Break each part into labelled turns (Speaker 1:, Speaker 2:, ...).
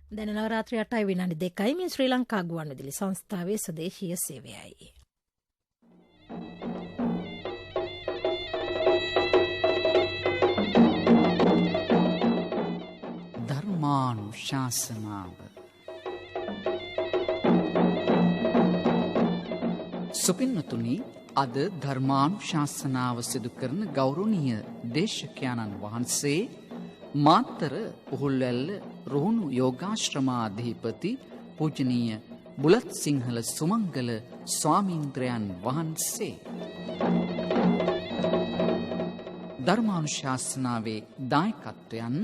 Speaker 1: දැන නවරාත්‍රි 8යි විනාඩි 2යි මේ ශ්‍රී ලංකා ගුවන්විදුලි සංස්ථාවේ ස්වදේශීය සේවයයි.
Speaker 2: ධර්මානුශාසනාව සුපින්නතුනි, අද ධර්මානුශාසනාව සිදු කරන ගෞරවනීය දේශකයන්න් වහන්සේ මාතර උහුල්වැල්ල රුහුණු යෝගාශ්‍රමාධිපති පූජනීය බුලත් සිංහල සුමංගල ස්වාමීන්ද්‍රයන් වහන්සේ. ධර්මානුශාසනාවේ දායකත්වයන්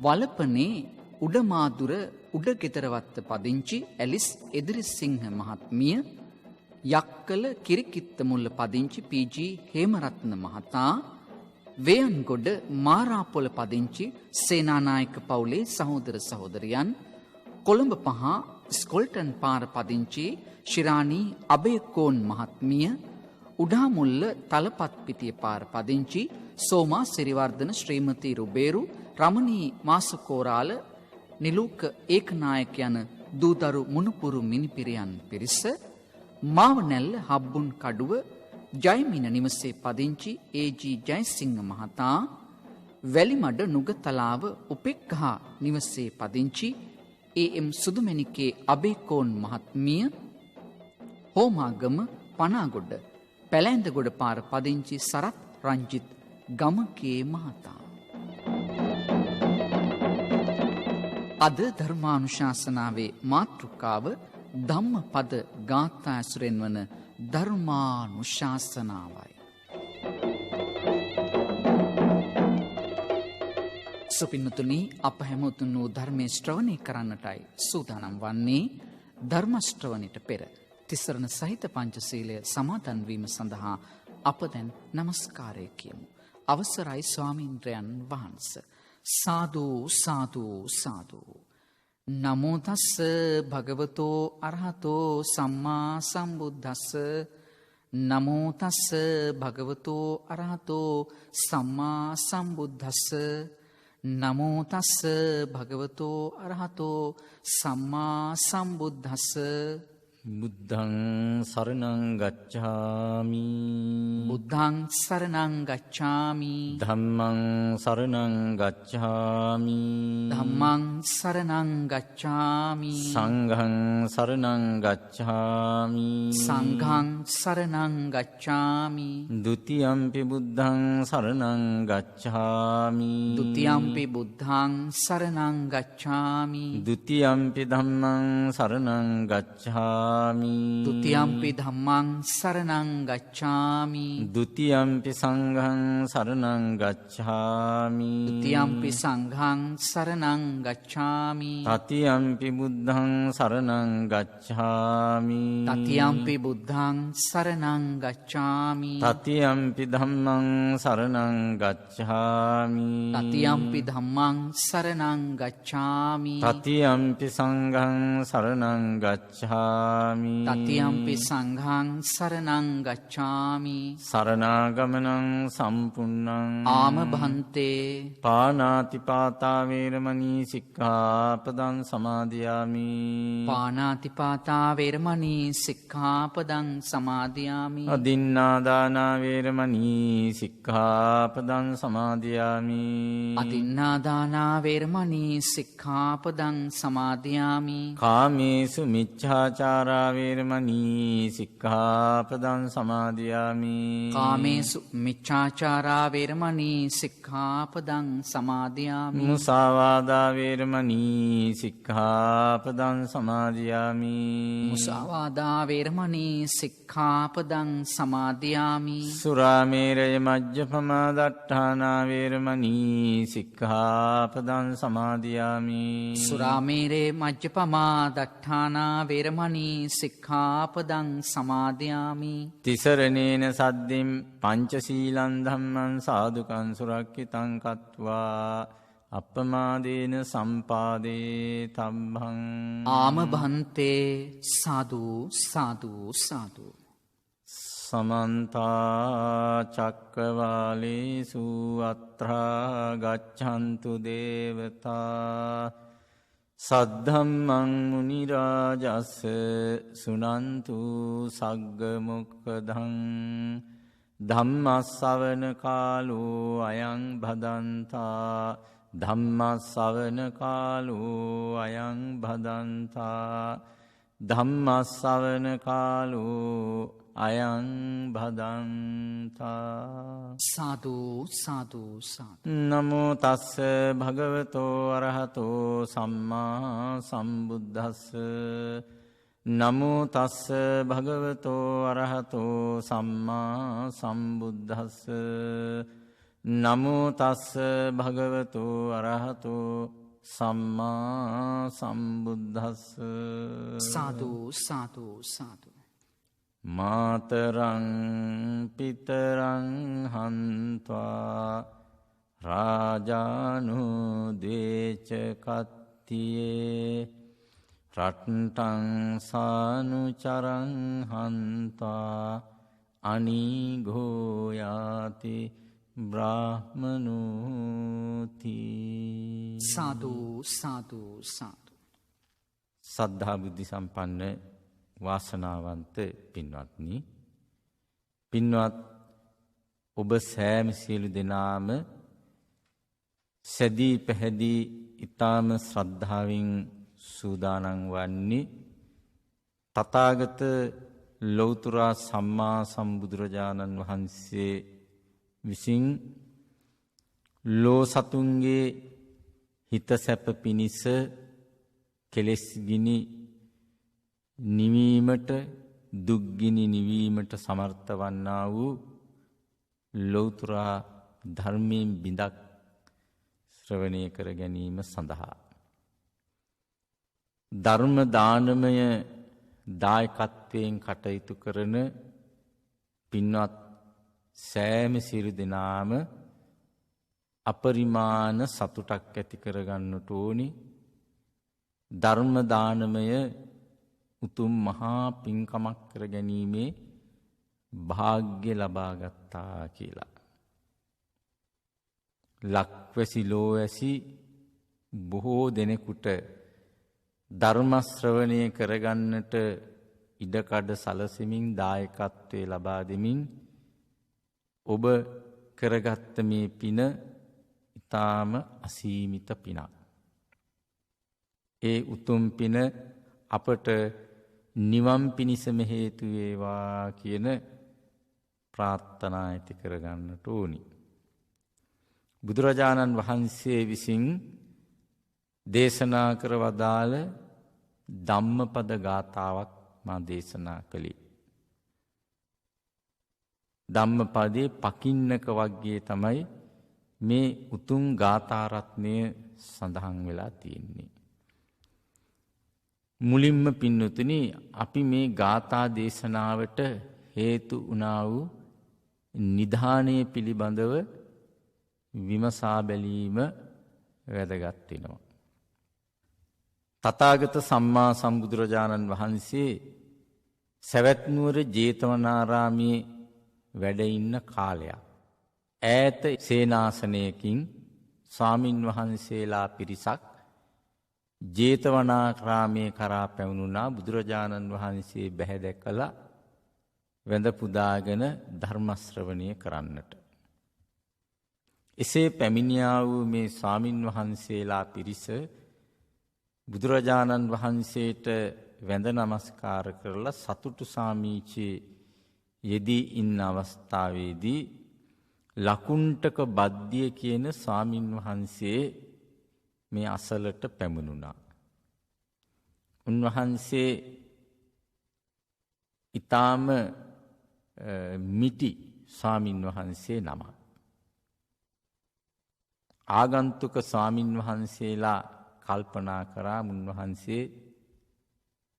Speaker 2: වලපනේ උඩමාදුර උඩගෙදරවත්ත පදිංචි ඇලිස් එදිරිසිංහ මහත්මිය, යක්කල කිරිකිත්තමුල්ල පදිංචි පී.ජී. හේමරත්න මහතා, වේයන්ගොඩ මාරාපොළ පදිංචි සේනානායක පවුලේ සහෝදර සහෝදරියන්, කොළඹ පහ ස්කොල්ටන් පාර පදිංචි ශිරාණී අබේකෝන් මහත්මිය, උඩාමුල්ල තලපත්පිටිය පාර පදිංචි සෝමා සිරිවර්ධන ශ්‍රීමති රුබේරු, රමණී මාසකෝරාල, නිලූක ඒකනායක යන දූදරු මුණුපුරු මිනිපිරියන් පිරිස, මාවනැල්ල හබ්බුන් කඩුව ජයමින නිවසේ පදිංචි ඒ.ජී. ජයසිංහ මහතා, වැලිමඩ නුගතලාව උපෙක්ඛා නිවසේ පදිංචි ඒ.එම්. සුදුමැණිකේ අබේකෝන් මහත්මිය, හෝමාගම පනාගොඩ පැලැන්දගොඩ පාර පදිංචි සරත් රංජිත් ගමකේ මහතා. අද ධර්මානුශාසනාවේ මාතෘකාව ධම්මපද ගාථා ඇසුරෙන් වන ධර්මානුශාසනාවයි. සුපින්නතුනි, අප හැමෝතුන් වූ ධර්මයේ ශ්‍රවණය කරන්නටයි සූදානම් වන්නේ. ධර්ම ශ්‍රවණයට පෙර තිසරණ සහිත පංචශීලය සමාදන් වීම සඳහා අප දැන් নমස්කාරය කියමු. අවසරයි ස්වාමීන්ද්‍රයන් වහන්සේ. සාදු සාදු සාදු. නමෝ තස්ස භගවතෝ අරහතෝ සම්මා සම්බුද්දස්ස. නමෝ තස්ස භගවතෝ අරහතෝ සම්මා සම්බුද්දස්ස. නමෝ තස්ස භගවතෝ අරහතෝ සම්මා සම්බුද්දස්ස.
Speaker 3: බුද්ධං සරණං ගච්ඡාමි.
Speaker 2: බුද්ධං සරණං ගච්ඡාමි.
Speaker 3: ධම්මං සරණං ගච්ඡාමි.
Speaker 2: ධම්මං සරණං ගච්ඡාමි.
Speaker 3: සංඝං සරණං ගච්ඡාමි.
Speaker 2: සංඝං සරණං ගච්ඡාමි.
Speaker 3: ဒ ුතියම්පි බුද්ධං සරණං ගච්ඡාමි.
Speaker 2: ဒ ුතියම්පි බුද්ධං සරණං ගච්ඡාමි.
Speaker 3: ဒ ුතියම්පි ධම්මං සරණං ගච්ඡාමි.
Speaker 2: ဒ ුතියම්පි ධම්මං සරණං ගච්ඡාමි.
Speaker 3: ဒ ුතියම්පි සංඝං සරණං ගච්ඡාමි.
Speaker 2: ဒ ුතියම්පි සංඝං සරණං ගච්ඡාමි.
Speaker 3: තතියම්පි බුද්ධං සරණං ගච්ඡාමි.
Speaker 2: තතියම්පි බුද්ධං සරණං ගච්ඡාමි.
Speaker 3: තතියම්පි ධම්මං සරණං ගච්ඡාමි.
Speaker 2: තතියම්පි ධම්මං සරණං ගච්ඡාමි.
Speaker 3: තතියම්පි සංඝං සරණං ගච්ඡාමි.
Speaker 2: තතියම්පි සංඝං සරණං ගච්ඡාමි.
Speaker 3: සරණාගමනං සම්පුන්නං
Speaker 2: ආම භන්තේ.
Speaker 3: පානාති පාතා වේරමණී සික්ඛාපදං සමාදියාමි.
Speaker 2: පානාති පාතා වේරමණී සික්ඛාපදං සමාදියාමි.
Speaker 3: අදින්නා දාන වේරමණී සික්ඛාපදං සමාදියාමි.
Speaker 2: අදින්නා දාන වේරමණී සික්ඛාපදං සමාදියාමි.
Speaker 3: කාමේසු මිච්ඡාචාරා වේරමණී සික්ඛාපදං සමාදියාමි.
Speaker 2: කාමේසු මිච්ඡාචාරා වේරමණී සික්ඛාපදං සමාදියාමි.
Speaker 3: මුසාවාදා වේරමණී සික්ඛාපදං සමාදියාමි.
Speaker 2: මුසාවාදා වේරමණී සික්ඛාපදං සමාදියාමි.
Speaker 3: සුරාමේරය මජ්ජපමා දට්ඨානා වේරමණී සික්ඛාපදං සමාදියාමි.
Speaker 2: සුරාමේරේ මජ්ජපමා දට්ඨානා වේරමණී සික්ඛාපදං සමාදියාමි.
Speaker 3: තිසරණේන සද්දින් පංචශීලං ධම්මං සාදුකං සුරක්ඛිතං කତ୍වා අප්පමාදේන සම්පාදේ තබ්බං.
Speaker 2: ආම භන්තේ. සාදු සාදු සාදු.
Speaker 3: සමන්තා චක්කවාලේසු අත්‍රා ගච්ඡන්තු දේවතා සද්ධම්මං මුනි රාජස් සුනන්තු සග්ග මොක්ඛදං ධම්මස්සවන කාලෝ අයං භදන්තා ධම්මස්සවන කාලෝ අයං භදන්තා ධම්මස්සවන කාලෝ අයං භදන්තා
Speaker 2: සාදු සාදු සාදු.
Speaker 3: නමෝ තස්ස භගවතෝ අරහතෝ සම්මා සම්බුද්දස්ස නමෝ තස්ස භගවතෝ අරහතෝ සම්මා සම්බුද්දස්ස නමෝ තස්ස භගවතෝ අරහතෝ සම්මා සම්බුද්දස්ස
Speaker 2: සාදු සාදු සාදු.
Speaker 3: මාතරං පිතරං හන්ත්වා රාජානු දේච කත්තියේ රට්ටං සානුචරං හන්ත්වා අනීඝෝයාති බ්‍රාහ්මනෝති.
Speaker 2: සාදු සාදු සාදු.
Speaker 3: සද්ධා බුද්ධි සම්පන්න වාසනාවන්ත පින්වත්නි, පින්වත් ඔබ සෑම සියලු දෙනාම සැදී පැහැදී ඊටාම ශ්‍රද්ධාවෙන් සූදානම් වන්නේ තථාගත ලෞතර සම්මා සම්බුදුරජාණන් වහන්සේ විසින් ලෝ සතුන්ගේ හිත සැප පිණිස කෙලෙස් ගිනි නිවීමට දුක්ගිනි නිවීමට සමර්ථ වන්නා වූ ලෞතර ධර්මයෙන් බිඳක් ශ්‍රවණය කර ගැනීම සඳහා ධර්ම දානමය දායකත්වයෙන් කටයුතු කරන පින්වත් සෑම සියලු දෙනාම අපරිමාණ සතුටක් ඇති කරගන්නට ඕනි. ධර්ම දානමය උතුම් මහා පින්කමක් කර ගැනීමේ භාග්‍ය ලබා ගත්තා කියලා. ලක්වැසි ලෝවැසි බොහෝ දෙනෙකුට ධර්ම ශ්‍රවණය කරගන්නට ඉඩකඩ සලසමින් දායකත්වයේ ලබා දෙමින් ඔබ කරගත්ත මේ පින ඊටාම අසීමිත පිනක්. ඒ උතුම් පින අපට නිවන් පිණිසම හේතු වේවා කියන ප්‍රාර්ථනා ඇති කරගන්නට ඕනි. බුදුරජාණන් වහන්සේ විසින් දේශනා කර වදාළ ධම්මපද ගාථාවක් මා දේශනා කළේ. ධම්මපදයේ පකින්නක වර්ගයේ තමයි මේ උතුම් ගාථා රත්නය සඳහන් වෙලා තියෙන්නේ. මුලින්ම පින්නතුනි, අපි මේ ගාථා දේශනාවට හේතු වුණා වූ නිධානය පිළිබඳව විමසා බැලීම වැදගත් වෙනවා. තථාගත සම්මා සම්බුදුරජාණන් වහන්සේ සවැත් නුවර ජේතවනාරාමයේ වැඩ ඉන්න කාලයක් ඈත සේනාසනයකින් ස්වාමින් වහන්සේලා පිරිසක් ජේතවනාරාමයේ කරා පැමිණුණා. බුදුරජාණන් වහන්සේ බැහැ දැකලා වැඳ පුදාගෙන ධර්ම ශ්‍රවණය කරන්නට. එසේ පැමිණියා වූ මේ ස්වාමින් වහන්සේලා පිරිස බුදුරජාණන් වහන්සේට වැඳ නමස්කාර කරලා සතුටු සාමීචයේ යෙදී ඉන්න අවස්ථාවේදී ලකුණ්ඨක බද්දිය කියන ස්වාමින් වහන්සේ මේ අසලට පැමුණුණා. උන්වහන්සේ ඊටාම මිටි ස්වාමින් වහන්සේ නමක්. ආගන්තුක ස්වාමින් වහන්සේලා කල්පනා කරා උන්වහන්සේ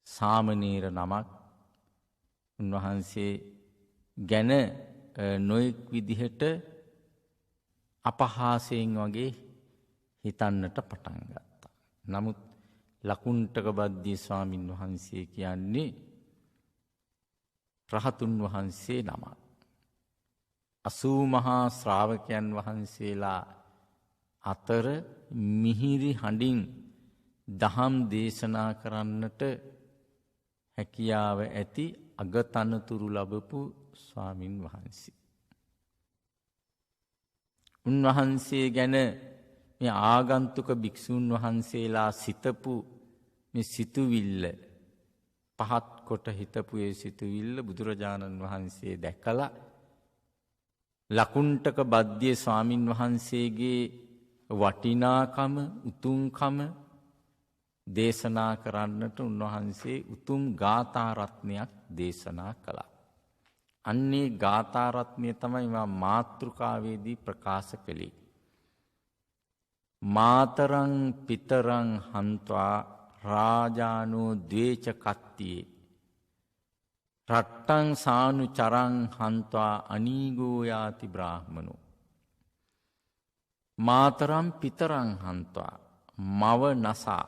Speaker 3: සාමණේර නමක්. උන්වහන්සේ ගැන නොයෙක් විදිහට අපහාසයෙන් වගේ හිතන්නට පටන් ගත්තා. නමුත් ලකුණ්ඨක බද්දී ස්වාමින් වහන්සේ කියන්නේ රහතුන් වහන්සේ නමක්. 80 මහා ශ්‍රාවකයන් වහන්සේලා අතර මිහිරි හඬින් දහම් දේශනා කරන්නට හැකියාව ඇති අගතනතුරු ලබපු ස්වාමින් වහන්සේ. උන්වහන්සේ ගැන මේ ආගන්තුක භික්ෂූන් වහන්සේලා සිතපු මේ සිතුවිල්ල පහත් කොට හිතපු ඒ සිතුවිල්ල බුදුරජාණන් වහන්සේ දැකලා ලකුණ්ඨක බද්දේ ස්වාමින් වහන්සේගේ වටිනාකම උතුම්කම දේශනා කරන්නට උන්වහන්සේ උතුම් ගාථා රත්නයක් දේශනා කළා. අන්නේ ගාථා රත්නය තමයි මා මාතෘකාවේදී ප්‍රකාශ කළේ. මාතරං පිතරං හන්ත්වා රාජානෝ ද්වේච කත්තියේ රට්ටං සානු චරං හන්ත්වා අනීගෝ යාති බ්‍රාහ්මනෝ. මාතරම් පිතරං හන්ත්වා මව නසා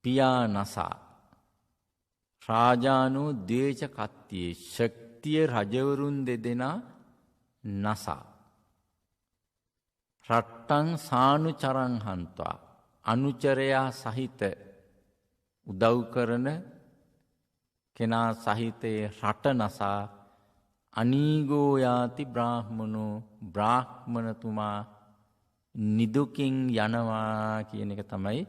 Speaker 3: පියා නසා රාජානෝ ද්වේච කත්තියේ ශක්තිය රජවරුන් දෙදෙනා නසා රට්ටං සානු චරං හන්ත්වා අනුචරයා සහිත උදව් කරන කෙනා සහිතයේ රට නසා අනීගෝ යාති බ්‍රාහ්මනෝ බ්‍රාහ්මණතුමා නිදුකින් යනවා කියන එක තමයි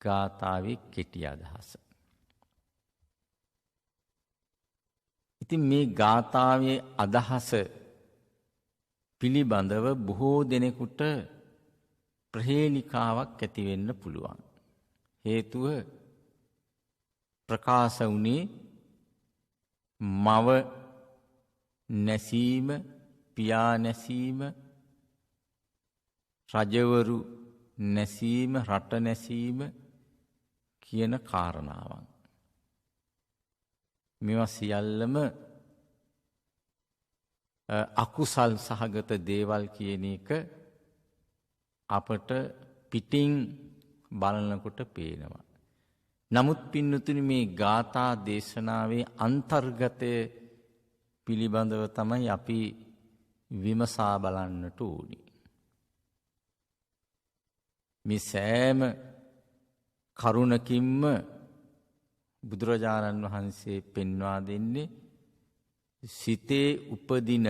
Speaker 3: ගාථාවේ කෙටි අදහස. ඉතින් මේ ගාථාවේ අදහස පිළිබඳව බොහෝ දෙනෙකුට ප්‍රහේලිකාවක් ඇති වෙන්න පුළුවන්. හේතුව ප්‍රකාශ වුණේ මව නැසීම, පියා නැසීම, රජවරු නැසීම, රට නැසීම කියන කාරණාවන්. මේවා සියල්ලම අකුසල් සහගත දේවල් කියන එක අපට පිටින් බලනකොට පේනවා. නමුත් පින්නතුනි මේ ගාථා දේශනාවේ අන්තර්ගතය පිළිබඳව තමයි අපි විමසා බලන්නට ඕනි. මේ සෑම කරුණකින්ම බුදුරජාණන් වහන්සේ පෙන්වා දෙන්නේ සිතේ උපදින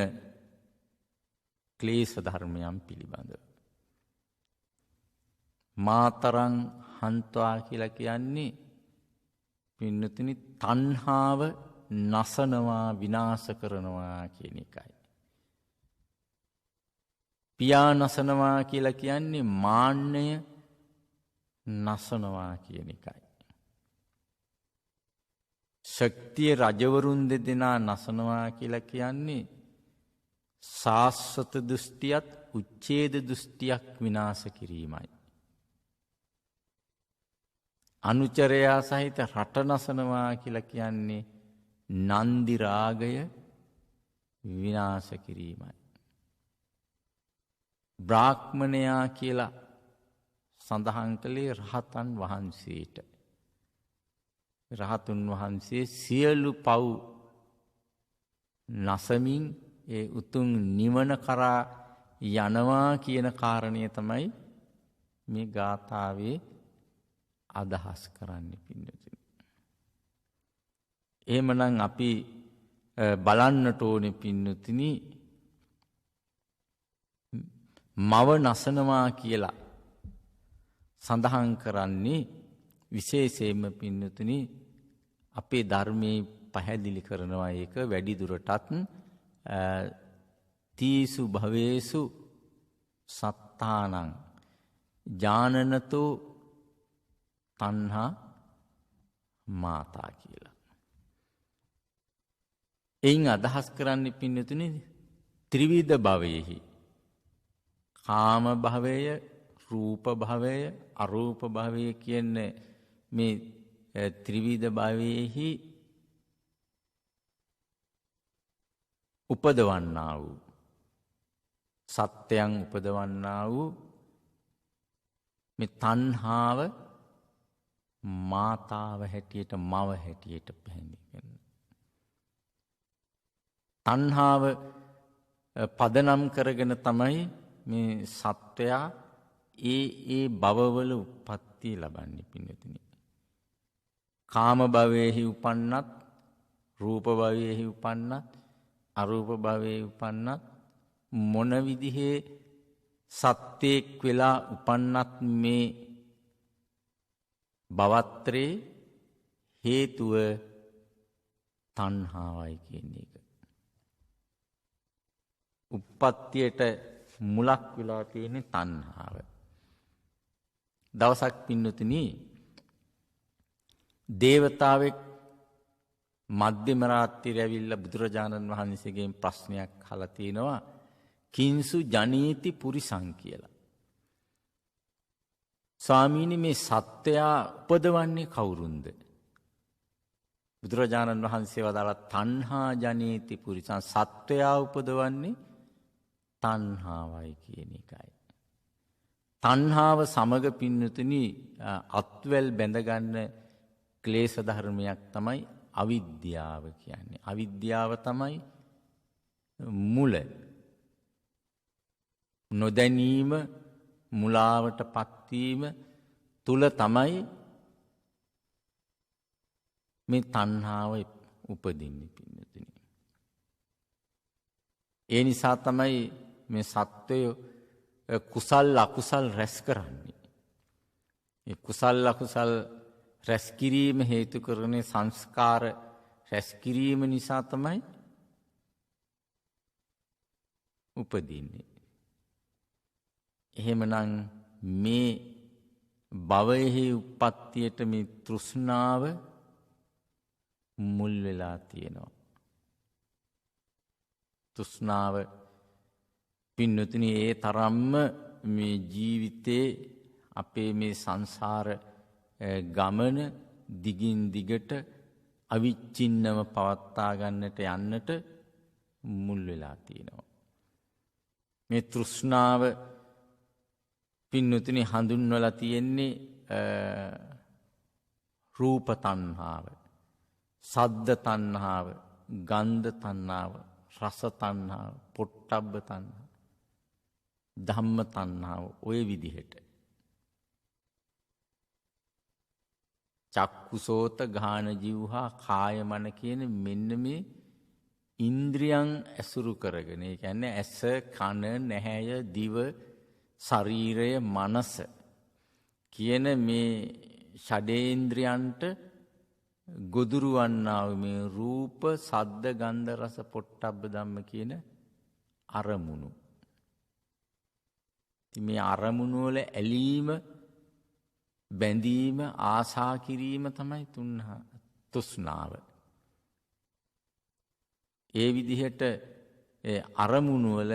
Speaker 3: ක්ලේශ ධර්මයන් පිළිබඳව. මාතරං හන්ත්වා කියලා කියන්නේ පින්නතුනි තණ්හාව නසනවා, විනාශ කරනවා කියන එකයි. පියා නසනවා කියලා කියන්නේ මාන්නය නසනවා කියන එකයි. ශක්තිය රජවරුන් දෙදෙනා නසනවා කියලා කියන්නේ සාස්වත දෘෂ්ටියත් උච්ඡේද දෘෂ්ටියක් විනාශ කිරීමයි. අනුචරයා සහිත රට නසනවා කියලා කියන්නේ නන්දි රාගය විනාශ කිරීමයි. බ්‍රාහ්මණයා කියලා සඳහන් කළේ රහතන් වහන්සේට. රහතුන් වහන්සේ සියලු පව් නසමින් ඒ උතුම් නිවන කරා යනවා කියන කාරණය තමයි මේ ගාථාවේ අදහස් කරන්න පින්නතුනි. එහෙමනම් අපි බලන්නට ඕනේ පින්නතුනි මව නසනවා කියලා සඳහන් කරන්නේ විශේෂයෙන්ම පින්නතුනි අපේ ධර්මයේ පැහැදිලි කරනවා ඒක වැඩි දුරටත් තීසු භවේසු සත්තානං ඥානනතෝ තණ්හා මාතා කියලා. එයින් අදහස් කරන්නේ පින්නතුනි ත්‍රිවිධ භවයේහි කාම භවය, රූප භවය, අරූප භවය කියන්නේ මේ ත්‍රිවිධ භවයේහි උපදවන්නා වූ සත්‍යයන් උපදවන්නා වූ මේ තණ්හාව මාතාව හැටියට, මව හැටියට පැහැදිලි කරනවා. තණ්හාව පදනම් කරගෙන තමයි මේ සත්වයා ඒ භවවල උප්පත්තිය ලබන්නේ පින්නතුනි. කාම භවයේහි උපන්නත්, රූප භවයේහි උපන්නත්, අරූප භවයේ උපන්නත් මොන විදිහේ සත්‍යයක් වෙලා උපන්නත් මේ භවත්‍රේ හේතුව තණ්හාවයි කියන එක. උප්පත්තියට මුලක් වෙලා තියෙන්නේ තණ්හාව. දවසක් පින්නතුනි දේවතාවෙක් මධ්‍යම රාත්‍රියේ ඇවිල්ලා බුදුරජාණන් වහන්සේගෙන් ප්‍රශ්නයක් අහලා තිනවා කිංසු ජනීති පුරිසං කියලා. ස්වාමීනි මේ සත්වයා උපදවන්නේ කවුරුන්ද? බුදුරජාණන් වහන්සේ වදාළා තණ්හා ජනීති පුරිසං, සත්වයා උපදවන්නේ තණ්හාවයි කියන එකයි. තණ්හාව සමග පින්නතුනි අත්වැල් බැඳගන්න ක්ලේශ ධර්මයක් තමයි අවිද්‍යාව කියන්නේ. අවිද්‍යාව තමයි මුල. නොදැනීම, මුලාවට පත්වීම තුල තමයි මේ තණ්හාව උපදින්නේ පින්නතුනි. ඒ නිසා තමයි මේ සත්වය කුසල් අකුසල් රැස් කරන්නේ. ඒ කුසල් අකුසල් රැස් කිරීම හේතු කරන්නේ සංස්කාර රැස් කිරීම නිසා තමයි උපදින්නේ. එහෙමනම් මේ භවයෙහි උප්පත්තියට මේ තෘෂ්ණාව මුල් වෙලා තියෙනවා. තෘෂ්ණාව පින්නතුනි ඒ තරම්ම මේ ජීවිතේ අපේ මේ සංසාර ගමන දිගින් දිගට අවිච්ඡින්නව පවත්වා ගන්නට යන්නට මුල් වෙලා තියෙනවා. මේ තෘෂ්ණාව පින්නතුනි හඳුන්වලා තියෙන්නේ රූප තණ්හාව, සද්ද තණ්හාව, ගන්ධ තණ්හාව, රස තණ්හාව, පොට්ටබ්බ තණ්හාව, ධම්ම තණ්හාව ඔය විදිහට. චක්කුසෝත ගාන જીවහා කාය මන කියන මෙන්න මේ ඉන්ද්‍රියන් ඇසුරු කරගෙන, ඒ කියන්නේ ඇස, කන, නැහැය, දිව, ශරීරය, මනස කියන මේ ෂඩේන්ද්‍රයන්ට ගොදුරු වන්නා වූ මේ රූප, සද්ද, ගන්ධ, රස, පොට්ටබ්බ ධම්ම කියන අරමුණු. මේ අරමුණු වල ඇලීම, බැඳීම, ආසා කිරීම තමයි තෘෂ්ණාව. ඒ විදිහට අරමුණු වල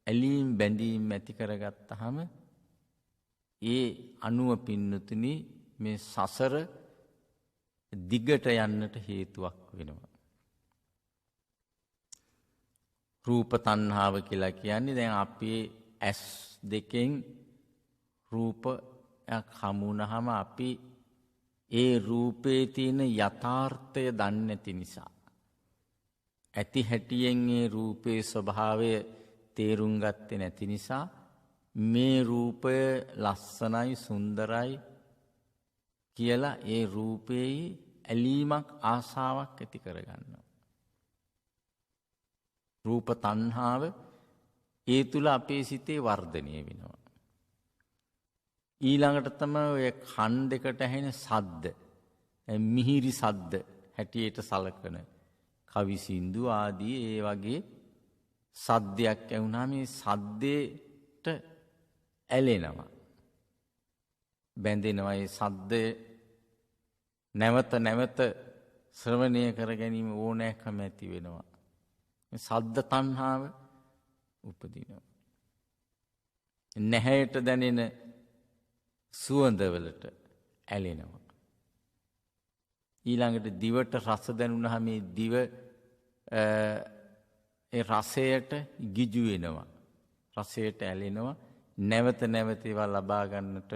Speaker 3: ඇලීම් බැඳීම් ඇති කරගත්තාම ඒ අනුව පින්නතුනි මේ සසර දිගට යන්නට හේතුවක් වෙනවා. රූප තණ්හාව කියලා කියන්නේ දැන් අපේ ඇස් දෙකෙන් රූපයක් හමුනහම අපි ඒ රූපේ තියෙන යථාර්ථය දන්නේ නැති නිසා, ඇති හැටියෙන් ඒ රූපේ ස්වභාවය තේරුම් ගත්තේ නැති නිසා මේ රූපය ලස්සනයි, සුන්දරයි කියලා ඒ රූපේ ඇලීමක්, ආසාවක් ඇති කරගන්නවා. රූප තණ්හාව ඒ තුල අපේ සිතේ වර්ධනය වෙනවා. ඊළඟට තමයි ඔය කන් දෙකට ඇහෙන සද්ද, මිහිරි සද්ද හැටියට සලකන කවි සින්දු ආදී ඒ වගේ සද්දයක් ඇහුණාම මේ සද්දේට ඇලෙනවා, බැඳෙනවා. ඒ සද්දය නැවත නැවත ශ්‍රවණය කර ගැනීම ඕනෑකම ඇති වෙනවා. මේ සද්ද තණ්හාව උපදිනවා. නැහැයට දැනෙන සුවඳවලට ඇලෙනවා. ඊළඟට දිවට රස දැනුණාම මේ දිව ඒ රසයට ගිජු වෙනවා, රසයට ඇලෙනවා, නැවත නැවත ඒවා ලබා ගන්නට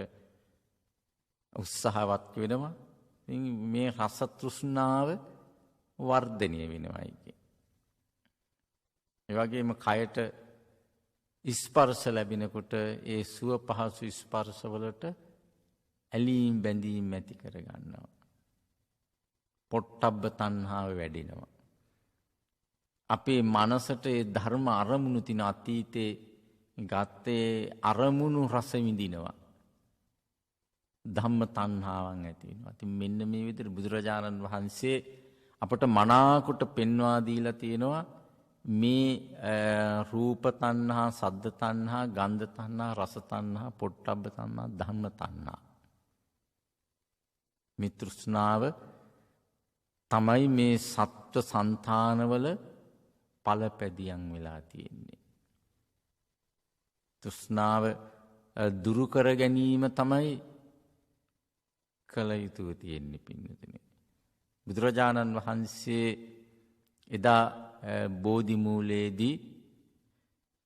Speaker 3: උත්සාහවත් වෙනවා. මේ රස තෘෂ්ණාව වර්ධනය වෙනවා. ඒ වගේම කයට ස්පර්ශ ලැබෙනකොට ඒ සුව පහසු ස්පර්ශවලට ඇලීම් බැඳීම් ඇති කරගන්නවා. පොට්ටබ්බ තණ්හාව වැඩෙනවා. අපේ මනසට ඒ ධර්ම අරමුණු තින අතීතේ ගත්තේ අරමුණු රස විඳිනවා. ධම්ම තණ්හාවන් ඇති වෙනවා. ඉතින් මෙන්න මේ විදිහට බුදුරජාණන් වහන්සේ අපට මනාකොට පෙන්වා දීලා තියෙනවා මේ රූප තණ්හා, සද්ද තණ්හා, ගන්ධ තණ්හා, රස තණ්හා, පොට්ටබ්බ තණ්හා, ධම්ම තණ්හා. මේ තෘෂ්ණාව තමයි මේ සත්ව సంతානවල ඵලපැදියම් වෙලා තියෙන්නේ. තෘෂ්ණාව දුරු කර ගැනීම තමයි කළ යුතුව තියෙන්නේ පින්නතුනේ. බුදුරජාණන් වහන්සේ එදා බෝධි මූලයේදී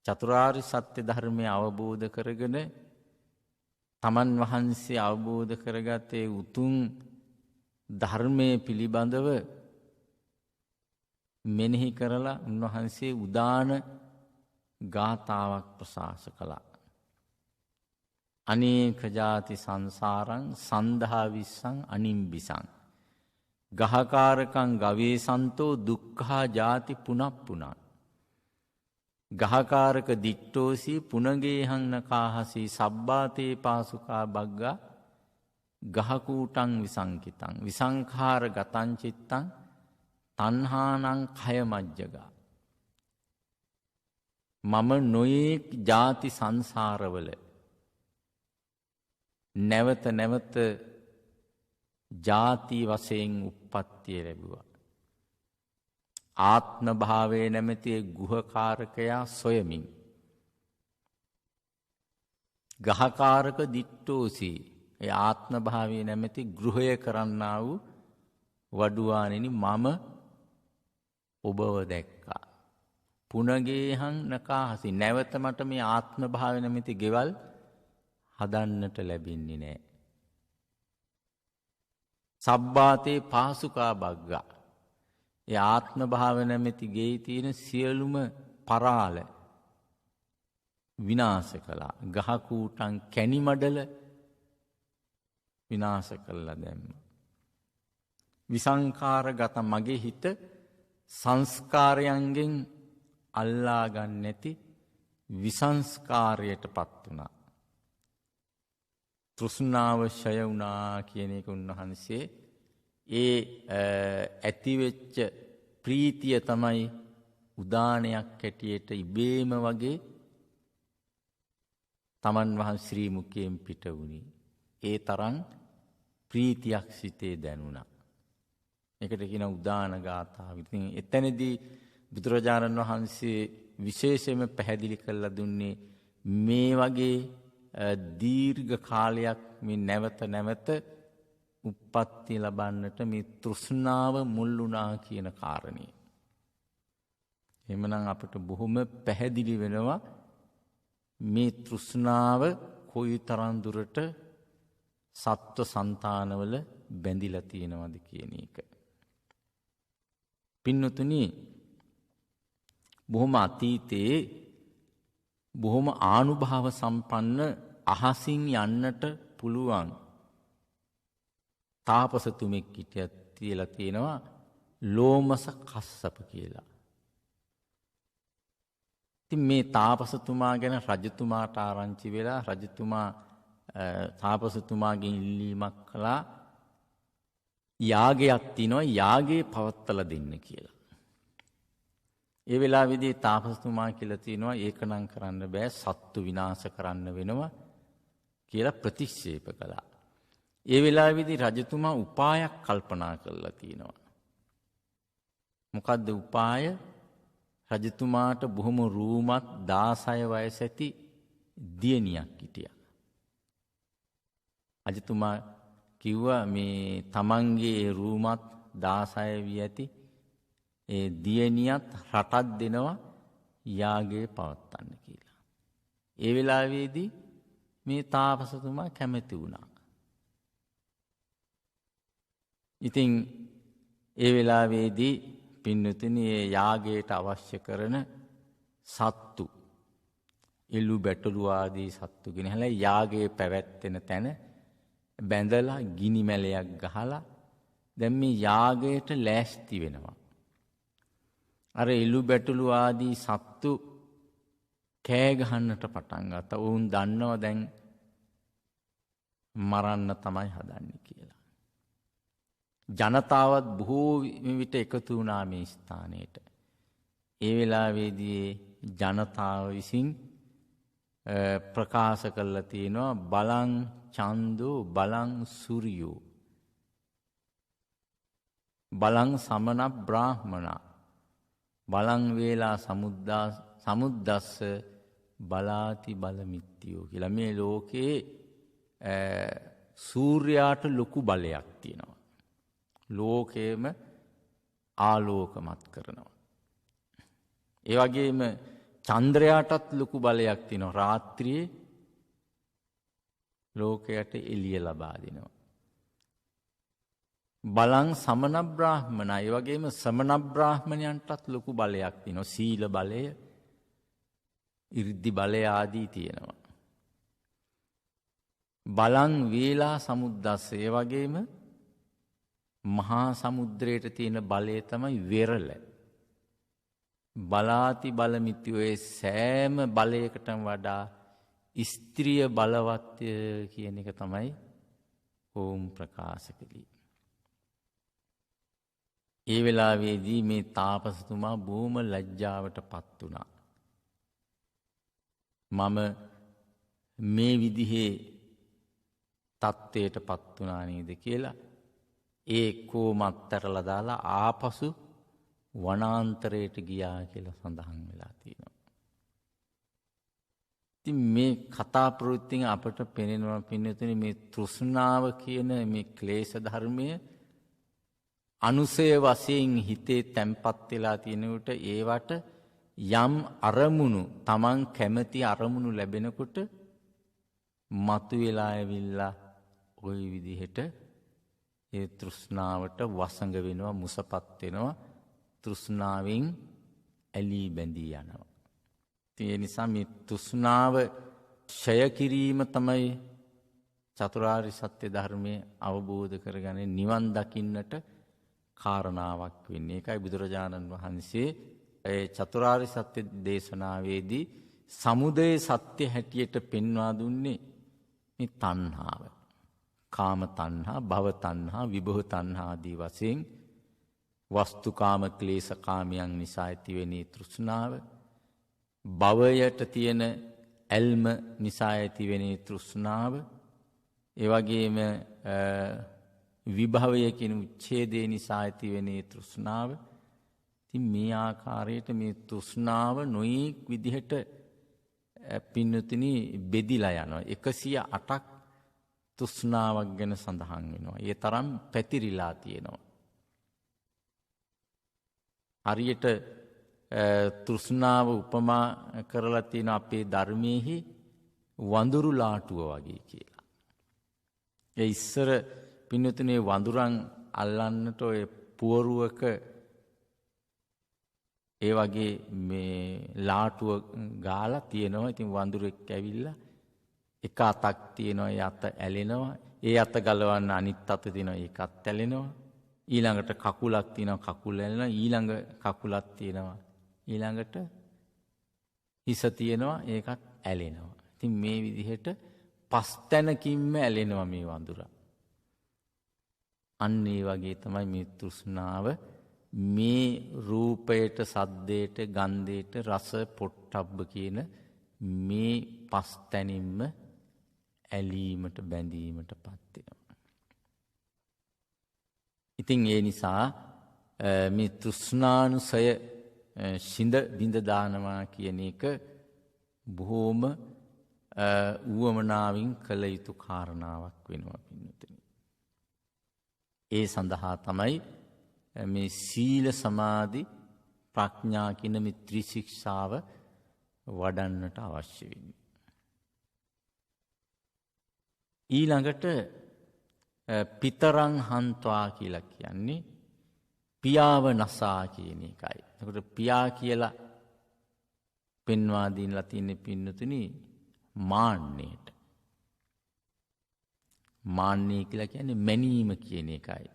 Speaker 3: චතුරාර්ය සත්‍ය ධර්මය අවබෝධ කරගෙන තමන් වහන්සේ අවබෝධ කරගත්තේ උතුම් ධර්මයේ පිළිබඳව මෙනෙහි කරලා උන්වහන්සේ උදාන ගාථාවක් ප්‍රකාශ කළා. අනේක ජාති සංසාරං සන්දහා විස්සං අනිම්බිසං ගහකාරකං ගවේසන්තෝ දුක්ඛා ජාති පුනප්පුනං ගහකාරක දිට්ඨෝසි පුනගේහං නකාහසි සබ්බාතේ පාසුකා බග්ගා ගහකූටං විසංකිතං විසංඛාර ගතං චිත්තං තණ්හානං කය මජ්ජගා. මම නොයෙක් ජාති සංසාරවල නැවත නැවත ජාති වශයෙන් උප්පත්තිය ලැබුවා. ආත්ම භාවයේ නැමැති ගුහකාරකයා සොයමින් ගහකාරක දිට්ඨෝසි ඒ ආත්ම භාවයේ නැමැති ගෘහය කරන්නා වූ වඩුවාණෙනි මම ඔබව දැක්කා. පුනගේහං නකාහසි නැවත මට මේ ආත්ම භාවය නැමැති ගෙවල් හදන්නට ලැබෙන්නේ නැහැ. සබ්බාතේ පාසුකා බග්ගා ඒ ආත්ම භාව නැමැති ගෙයි තියෙන සියලුම පරාල විනාශ කළා. ගහකූටන් කැණිමඩල විනාශ කළා දැම්ම. විසංඛාරගත මගේ හිත සංස්කාරයන්ගෙන් අල්ලා ගන්න නැති විසංස්කාරයට පත් වුණා. තෘෂ්ණාව ඡය වුණා කියන එක උන්වහන්සේ ඒ ඇතිවෙච්ච ප්‍රීතිය තමයි උදානයක් හැටියට ඉබේම වගේ තමන් වහන්සේ ශ්‍රී මුඛයෙන් පිට වුණේ. ඒ තරම් ප්‍රීතියක් සිතේ දැනුණා. ඒකට කියන උදාන ගාථාව. ඉතින් එතනදී බුදුරජාණන් වහන්සේ විශේෂයෙන්ම පැහැදිලි කරලා දුන්නේ මේ වගේ දීර්ඝ කාලයක් මේ නැවත නැවත උප්පත්ති ලබන්නට මේ තෘෂ්ණාව මුල් වුණා කියන කාරණේ. එහෙමනම් අපට බොහොම පැහැදිලි වෙනවා මේ තෘෂ්ණාව කොයිතරම් දුරට සත්ව సంతානවල බැඳිලා තියෙනවද කියන එක. පින්නතුනි බොහොම අතීතයේ බොහොම ආනුභාව සම්පන්න අහසින් යන්නට පුළුවන් තාපසතුමෙක් හිටියක් තියලා තියෙනවා ලෝමස කස්සප කියලා. ඉතින් මේ තාපසතුමා ගැන රජතුමාට ආරංචි වෙලා රජතුමා තාපසතුමාගෙන් ඉල්ලීමක් කළා යාගයක් තිනවා යාගේ පවත්තලා දෙන්න කියලා. ඒ වෙලාවේදී තාපසතුමා කියලා තිනවා ඒකනම් කරන්න බෑ සත්තු විනාශ කරන්න වෙනවා කියලා ප්‍රතික්ෂේප කළා. ඒ වෙලාවේදී රජතුමා උපායක් කල්පනා කරලා තිනවා. මොකද්ද උපාය? රජතුමාට බොහොම රූමත් 16 වයස ඇති දියණියක් හිටියා. රජතුමා කිව්වා මේ තමන්ගේ රූමත් 16 වී ඇති ඒ දියණියත් රටක් දෙනවා යාගේ පවත්වන්න කියලා. ඒ වෙලාවේදී මේ තාපසතුමා කැමති වුණා. ඉතින් ඒ වෙලාවේදී පින්නතුනි ඒ යාගයට අවශ්‍ය කරන සත්තු එළු බැටළු ආදී සත්තු ගෙනහැලා යාගයේ පැවැත්වෙන තැන බැඳලා ගිනි මැලයක් ගහලා දැන් මේ යාගයට ලෑස්ති වෙනවා. අර එළු බැටළු ආදී සත්තු කෑ ගහන්නට පටන් ගත්තා. ඔවුන් දන්නවා දැන් මරන්න තමයි හදන්නේ කියලා. ජනතාවත් බොහෝ විට එකතු වුණා මේ ස්ථානයට. ඒ වෙලාවේදී ජනතාව විසින් ප්‍රකාශ කරලා තියෙනවා බලං චන්දෝ බලං සූර්යෝ බලං සමන බ්‍රාහ්මනා බලං වේලා සමුද්දස්ස බලාති බලමිත්තියෝ කියලා. මේ ලෝකයේ සූර්යාට ලොකු බලයක් තියෙනවා. ලෝකයේම ආලෝකමත් කරනවා. ඒ වගේම චන්ද්‍රයාටත් ලොකු බලයක් තියෙනවා. රාත්‍රියේ ලෝකයට එළිය ලබා දෙනවා. බලං සමන බ්‍රාහ්මනා ඒ වගේම සමන බ්‍රාහ්මණයන්ටත් ලොකු බලයක් තියෙනවා. සීල බලය, ඉර්ධි බලය ආදී තියෙනවා. බලං වේලා සමුද්දස්ස ඒ වගේම මහා සමුද්‍රයට තියෙන බලය තමයි වෙරළ. බලාති බලමිත්‍යෝ සෑම බලයකටම වඩා ස්ත්‍රිය බලවත්ය කියන එක තමයි ඔවුන් ප්‍රකාශ කළේ. ඒ වෙලාවේදී මේ තාපසතුමා බොහොම ලැජ්ජාවට පත් වුණා. මම මේ විදිහේ තත්ත්වයට පත් වුණා නේද කියලා ඒ කෝමත් ඇරලා දාලා ආපසු වනාන්තරයට ගියා කියලා සඳහන් වෙලා තියෙනවා. ඉතින් මේ කතා ප්‍රවෘත්තියෙන් අපට පෙනෙනවා පින්නතුනි මේ තෘෂ්ණාව කියන මේ ක්ලේශ ධර්මය අනුසය වශයෙන් හිතේ තැම්පත් වෙලා තියෙනකොට ඒවට යම් අරමුණු Taman කැමති අරමුණු ලැබෙනකොට මතුවලා ඇවිල්ලා ওই විදිහට ඒ තෘෂ්ණාවට වසඟ වෙනවා, මුසපත් වෙනවා, තෘෂ්ණාවෙන් ඇලී බැඳී යනවා. ඒ නිසා මේ තෘෂ්ණාව ක්ෂය කිරීම තමයි චතුරාර්ය සත්‍ය ධර්මයේ අවබෝධ කරගෙන නිවන් දකින්නට කාරණාවක් වෙන්නේ. ඒකයි බුදුරජාණන් වහන්සේ ඒ චතුරාර්ය සත්‍ය දේශනාවේදී සමුදය සත්‍ය හැටියට පෙන්වා දුන්නේ මේ තණ්හාව. කාම තණ්හා, භව තණ්හා, විභව තණ්හා ආදී වශයෙන් වස්තුකාම ක්ලේශ කාමයන් නිසා ඇතිවෙන තෘෂ්ණාව, භවයට තියෙන ඇල්ම නිසා ඇතිවෙන තෘෂ්ණාව, ඒ වගේම විභවය කියන උච්ඡේදය නිසා ඇතිවෙන තෘෂ්ණාව. ඉතින් මේ ආකාරයට මේ තෘෂ්ණාව නොයෙක් විදිහට පින්නතුනි බෙදිලා යනවා. 108ක් තෘෂ්ණාවක් ගැන සඳහන් වෙනවා. ඒ තරම් පැතිරිලා තියෙනවා. හරියට තෘෂ්ණාව උපමා කරලා තියෙන අපේ ධර්මයේහි වඳුරු ලාටුව වගේ කියලා. ඒ ඉස්සර පින්නතුනේ වඳුරන් අල්ලන්නට ඔය පුවරුවක ඒ වගේ මේ ලාටුව ගාලා තියෙනවා. ඉතින් වඳුරෙක් ඇවිල්ලා එක අතක් තියෙනවා, ඒ අත ඇලෙනවා. ඒ අත ගලවන්න අනිත් අත තියෙනවා, ඒකත් ඇලෙනවා. ඊළඟට කකුලක් තියෙනවා, කකුල ඇලෙනවා. ඊළඟ කකුලක් තියෙනවා, ඊළඟට හිස තියෙනවා, ඒකත් ඇලෙනවා. ඉතින් මේ විදිහට පස් තැනකින්ම ඇලෙනවා මේ වඳුරා. අන්න ඒ වගේ තමයි මේ තෘෂ්ණාව මේ රූපයට, සද්දයට, ගන්ධයට, රස, පොට්ටබ්බ කියන මේ පස් තැනින්ම ඇලීමට, බැඳීමට පත් වෙනවා. ඉතින් ඒ නිසා මේ තෘෂ්ණානුසය සිඳ බිඳ දානවා කියන එක බොහෝම උවමනාවෙන් කළ යුතු කාරණාවක් වෙනවා පින්නතුනි. ඒ සඳහා තමයි මේ සීල සමාධි ප්‍රඥා කියන මේ ත්‍රිශික්ෂාව වඩන්නට අවශ්‍ය වෙන්නේ. ඊළඟට පිතරං හන්ත්වා කියලා කියන්නේ පියාව නසා කියන එකයි. එතකොට පියා කියලා පෙන්වා දීලා තියෙන පින්නතුනි මාන්නයට. මාන්නය කියලා කියන්නේ මැනීම කියන එකයි.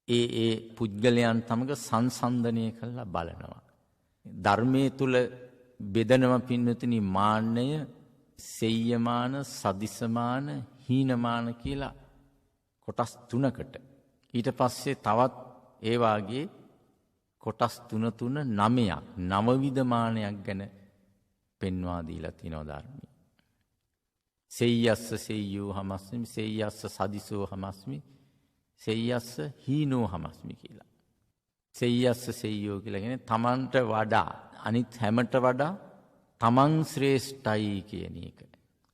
Speaker 3: ඒ පුද්ගලයන් සමග සංසන්දනය කරලා බලනවා. ධර්මයේ තුල බෙදනම පින්නතුනි මාන්නය සෙය්‍යමාන, සදිසමාන, හීනමාන කියලා කොටස් තුනකට. ඊට පස්සේ තවත් ඒ වාගේ කොටස් 9ක් නවවිධමානයක් ගැන පෙන්වා දීලා තිනවා ධර්මයේ. සෙය්‍යස්ස සෙය්‍යෝ හමස්මි, සෙය්‍යස්ස සදිසෝ හමස්මි, සෙය්‍යස්ස හීනෝ හමස්මි කියලා. සෙය්‍යස්ස සෙය්‍යෝ කියලා කියන්නේ තමන්ට වඩා අනිත් හැමට වඩා තමන් ශ්‍රේෂ්ඨයි කියන එක.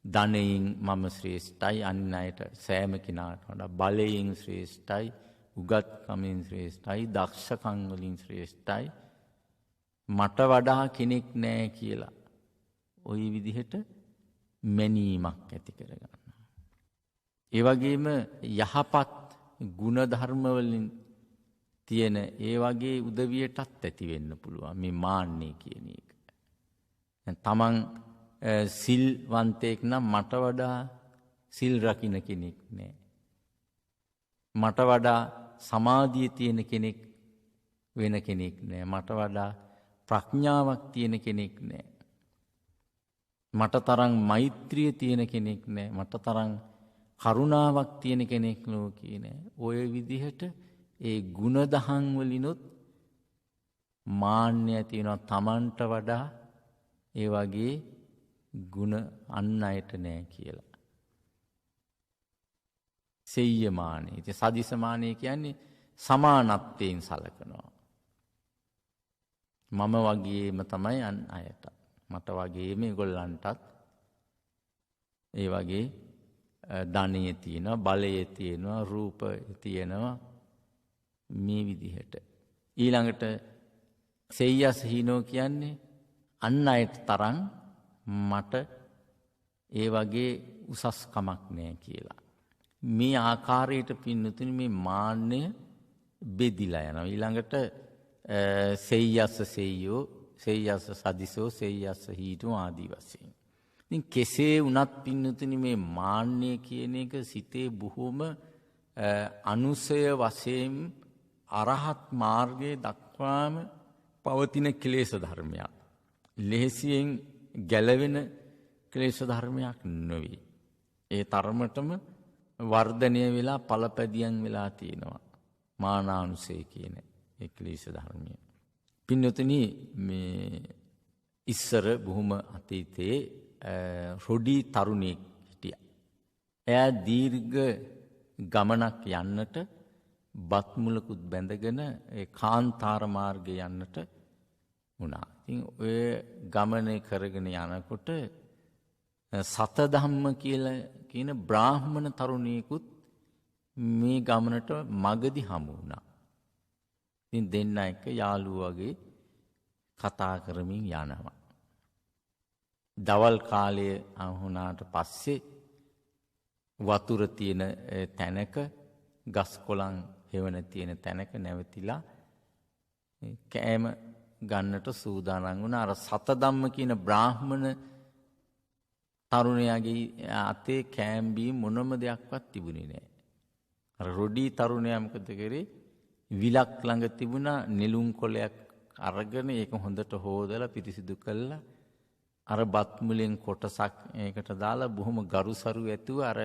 Speaker 3: ධනයෙන් මම ශ්‍රේෂ්ඨයි, අන් අයට සෑම කෙනාට වඩා බලයෙන් ශ්‍රේෂ්ඨයි, උගත්කමින් ශ්‍රේෂ්ඨයි, දක්ෂකම් වලින් ශ්‍රේෂ්ඨයි, මට වඩා කෙනෙක් නෑ කියලා ওই විදිහට මැනීමක් ඇති කරගන්නවා. ඒ වගේම යහපත් ගුණ ධර්ම වලින් තියෙන ඒ වගේ උදවියටත් ඇති වෙන්න පුළුවන් මේ මාන්නය කියන එක. තමන් සිල්වන්තයෙක් නම් මට වඩා සිල් රකින්න කෙනෙක් නෑ. මට වඩා සමාධිය තියෙන කෙනෙක් වෙන කෙනෙක් නෑ. මට වඩා ප්‍රඥාවක් තියෙන කෙනෙක් නෑ. මට තරම් මෛත්‍රිය තියෙන කෙනෙක් නෑ. මට තරම් කරුණාවක් තියෙන කෙනෙක් ලෝකේ නෑ. ඔය විදිහට ඒ ගුණදහම් වලිනුත් මාන්නය තියෙනවා. තමන්ට වඩා ඒ වගේ ගුණ අන් අයට නෑ කියලා. සෙය්‍යමානය. ඉතින් සදිසමානය කියන්නේ සමානත්වයෙන් සලකනවා. මම වගේම තමයි අන් අයට. මට වගේම ඒගොල්ලන්ටත් ඒ වගේ ධනය තියෙනවා, බලය තියෙනවා, රූපය තියෙනවා මේ විදිහට. ඊළඟට සෙය්‍යස් හීනෝ කියන්නේ අන් අයට තරම් මට ඒ වගේ උසස්කමක් නෑ කියලා. මේ ආකාරයට පින්නතුනි මේ මාන්නය බෙදිලා යනවා. ඊළඟට සෙය්‍යස්ස සෙය්‍යෝ, සෙය්‍යස්ස සදිසෝ, සෙය්‍යස්ස හීනෝ ආදී වශයෙන්. ඉතින් කෙසේ වුණත් පින්නතුනි මේ මාන්නය කියන එක සිතේ බොහොම අනුසය වශයෙන් අරහත් මාර්ගයේ දක්වාම පවතින ක්ලේශ ධර්මයක්. ලෙහෙසියෙන් ගැලවෙන ක්ලේශ ධර්මයක් නෙවෙයි. ඒ තරමටම වර්ධනය වෙලා ඵලපැදියම් වෙලා තියෙනවා. මානානුසය කියන ඒ ක්ලේශ ධර්මය. පින්නතුනි මේ ඉස්සර බොහොම අතීතයේ රොඩි තරුණියෙක් හිටියා. එයා දීර්ඝ ගමනක් යන්නට බත් මුලකුත් බැඳගෙන ඒ කාන්තාර මාර්ගේ යන්නට වුණා. ඉතින් ඔය ගමනේ කරගෙන යනකොට සතධම්ම කියලා කියන බ්‍රාහ්මණ තරුණියෙකුත් මේ ගමනට මගදී හමු වුණා. ඉතින් දෙන්න එක යාළුවෝ වගේ කතා කරමින් යනවා. දවල් කාලයේ වුණාට පස්සේ වතුර තියෙන තැනක, ගස් කොළන් හේවන තියෙන තැනක නැවතිලා කෑම ගන්නට සූදානම් වුණා. අර සතධම්ම කියන බ්‍රාහ්මණ තරුණයාගේ අතේ කෑම් බීම් මොනම දෙයක්වත් තිබුණේ නැහැ. අර රොඩි තරුණයා මොකද කරේ? විලක් ළඟ තිබුණා නෙළුම් කොළයක් අරගෙන ඒක හොඳට හොදලා පිරිසිදු කළා. අර බත් මුලෙන් කොටසක් ඒකට දාලා බොහොම ගරුසරු ඇතුව අර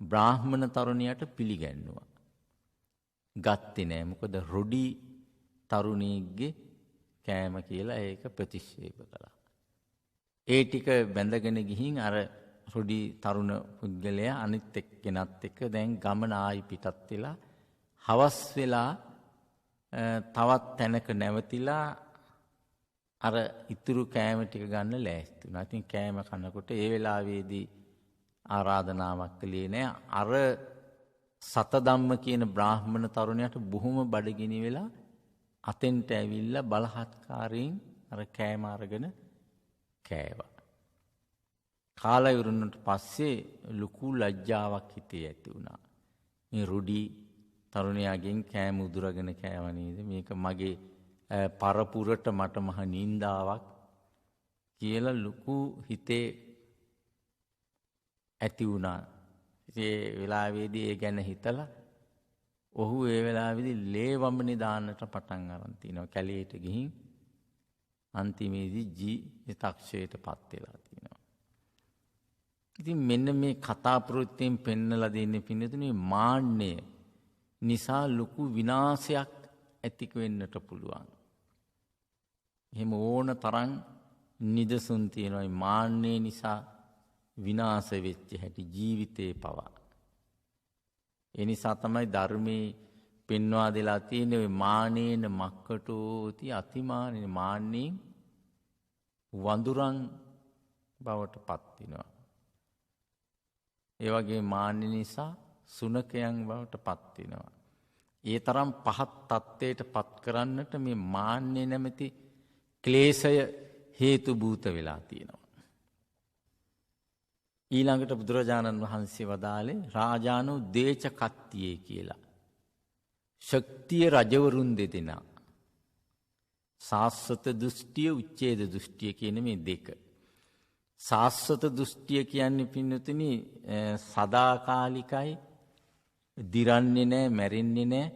Speaker 3: බ්‍රාහ්මණ තරුණියට පිළිගැන්නුවා. ගත්තේ නෑ. මොකද රොඩි තරුණියගේ කෑම කියලා ඒක ප්‍රතික්ෂේප කළා. ඒ ටික බැඳගෙන ගිහින් අර රොඩි තරුණ පුද්ගලයා අනිත් එක්කෙනත් එක්ක දැන් ගමන ආයි පිටත් වෙලා හවස් වෙලා තවත් තැනක නැවතිලා අර ඉතුරු කෑම ටික ගන්න ලෑස්ති වුණා. ඉතින් කෑම කනකොට ඒ වෙලාවේදී ආරාධනාවක් කළේ නෑ. අර සතධම්ම කියන බ්‍රාහ්මණ තරුණයාට බොහොම බඩගිනි වෙලා අතෙන්ට ඇවිල්ලා බලහත්කාරයෙන් අර කෑම අරගෙන කෑවා. කාලා ඉවරනට පස්සේ ලොකු ලැජ්ජාවක් හිතේ ඇති වුණා. මේ රොඩි තරුණයාගෙන් කෑම උදුරගෙන කෑව නේද? මේක මගේ පරපුරට මට මහ නින්දාවක් කියලා ලොකු හිතේ ඇති වුණා. ඒ වෙලාවේදී ඒ ගැන හිතලා ඔහු ඒ වෙලාවේදී ලේ වමනේ දාන්නට පටන් අරන් තිනවා. කැලේට ගිහින් අන්තිමේදී ජීවිතක්ෂයටපත් වෙලා තිනවා. ඉතින් මෙන්න මේ කතා ප්‍රවෘත්තියෙන් පෙන්නලා දෙන්නේ පින්නතුනේ මාන්නය නිසා ලොකු විනාශයක් ඇති වෙන්නට පුළුවන්. එහෙම ඕන තරම් නිදසුන් තියෙනවා මාන්නය නිසා විනාශ වෙච්ච හැටි ජීවිතේ පවා. ඒ නිසා තමයි ධර්මයේ පෙන්වා දෙලා තියෙන්නේ මානේන මක්කටෝති අතිමානේ මාන්නේ වඳුරන් බවට පත් වෙනවා. ඒ වගේ මාන්න නිසා සුනකයන් බවට පත් වෙනවා. ඒ තරම් පහත් තත්ත්වයට පත් කරන්නට මේ මාන්නේ නැමැති ක්ලේශය හේතු භූත වෙලා තියෙනවා. ඊළඟට බුදුරජාණන් වහන්සේ වදාළේ රාජානෝ දේච කත්තියේ කියලා. ශක්තිය රජවරුන් දෙදෙනා. සාස්වත දෘෂ්ටිය උච්ඡේද දෘෂ්ටිය කියන මේ දෙක. සාස්වත දෘෂ්ටිය කියන්නේ පින්නතුනි සදාකාලිකයි, දිරන්නේ නැහැ, මැරෙන්නේ නැහැ.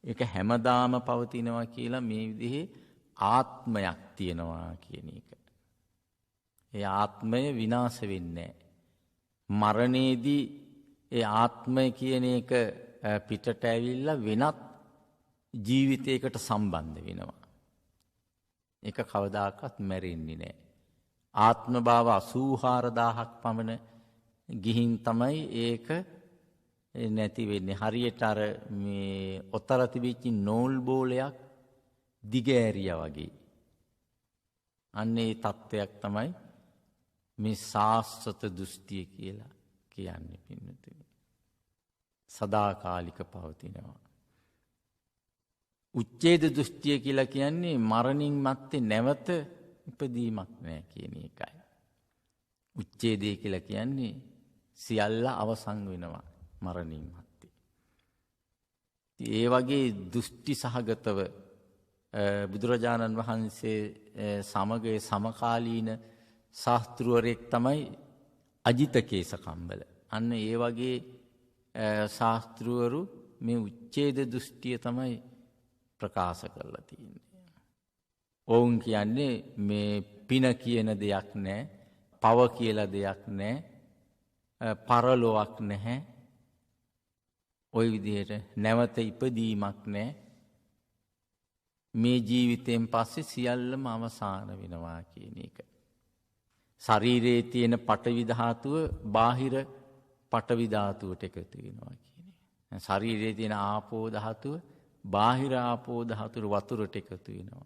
Speaker 3: ඒක හැමදාම පවතිනවා කියලා මේ විදිහේ ආත්මයක් තියෙනවා කියන එක. ඒ ආත්මය විනාශ වෙන්නේ නැහැ. මරණයේදී ඒ ආත්මය කියන එක පිටට ඇවිල්ලා වෙනත් ජීවිතයකට සම්බන්ධ වෙනවා. ඒක කවදාකවත් මැරෙන්නේ නැහැ. ආත්ම භාව 84000ක් පමණ ගිහින් තමයි ඒක නැති වෙන්නේ. හරියට අර මේ ඔතර තිබිච්ච නෝල් බෝලයක් දිගෑරියා වගේ. අන්න ඒ තත්ත්වයක් තමයි මේ සාස්වත දෘෂ්ටිය කියලා කියන්නේ පින්නතුනි. සදාකාලික පවතිනවා. උච්ඡේද දෘෂ්ටිය කියලා කියන්නේ මරණින් මත්තේ නැවත ඉපදීමක් නැහැ කියන එකයි. උච්ඡේදය කියලා කියන්නේ සියල්ල අවසන් වෙනවා මරණින් මත්තේ. ඒ වගේ දෘෂ්ටි සහගතව බුදුරජාණන් වහන්සේ සමග සමකාලීන ශාස්ත්‍රවරයෙක් තමයි අජිත කේසකම්බල. අන්න ඒ වගේ ශාස්ත්‍රවරු මේ උච්ඡේද දෘෂ්ටිය තමයි ප්‍රකාශ කරලා තියෙන්නේ. ඔවුන් කියන්නේ මේ පින කියන දෙයක් නැහැ, පව කියලා දෙයක් නැහැ, පරලොවක් නැහැ. ওই විදිහට නැවත ඉපදීමක් නැහැ. මේ ජීවිතයෙන් පස්සේ සියල්ලම අවසාන වෙනවා කියන එක. ශරීරයේ තියෙන පඨවි ධාතුව බාහිර පඨවි ධාතුවට එකතු වෙනවා කියන්නේ. ශරීරයේ තියෙන ආපෝ ධාතුව බාහිර ආපෝ ධාතුවට වතුරට එකතු වෙනවා.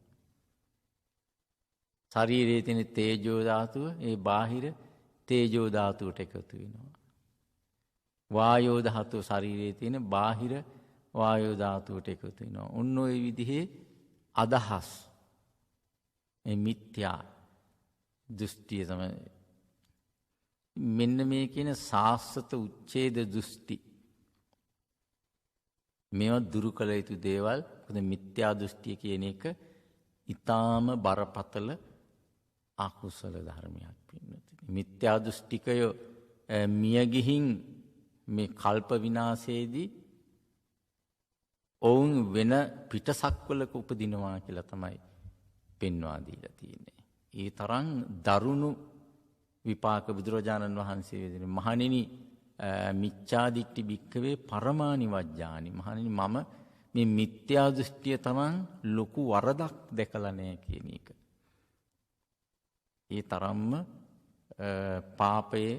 Speaker 3: ශරීරයේ තියෙන තේජෝ ධාතුව ඒ බාහිර තේජෝ ධාතුවට එකතු වෙනවා. වායෝ ධාතුව ශරීරයේ තියෙන බාහිර වායෝ ධාතුවට එකතු වෙනවා. ඔන්න ඔය විදිහේ අදහස් මේ මිත්‍යා දෘෂ්ටිය තමයි. මෙන්න මේ කියන සාස්වත උච්ඡේද දෘෂ්ටි. මේවා දුරු කළ යුතු දේවල්. මොකද මිත්‍යා දෘෂ්ටිය කියන එක ඊටාම බරපතල අකුසල ධර්මයක් පින්නතුනි. මිත්‍යා දෘෂ්ටිකයෝ මිය ගිහින් මේ කල්ප විනාශයේදී ඔවුන් වෙන පිටසක්වලක උපදිනවා කියලා තමයි පෙන්වා දීලා තියෙන්නේ. ඒ තරම් දරුණු විපාක බුදුරජාණන් වහන්සේ දෙන මහණෙනි මිච්ඡාදිට්ඨි භික්ඛවේ පරමානි වජ්ජානි. මහණෙනි මම මේ මිත්‍යා දෘෂ්ටිය තරම් ලොකු වරදක් දැකලා නැහැ කියන එක. ඒ තරම්ම පාපයේ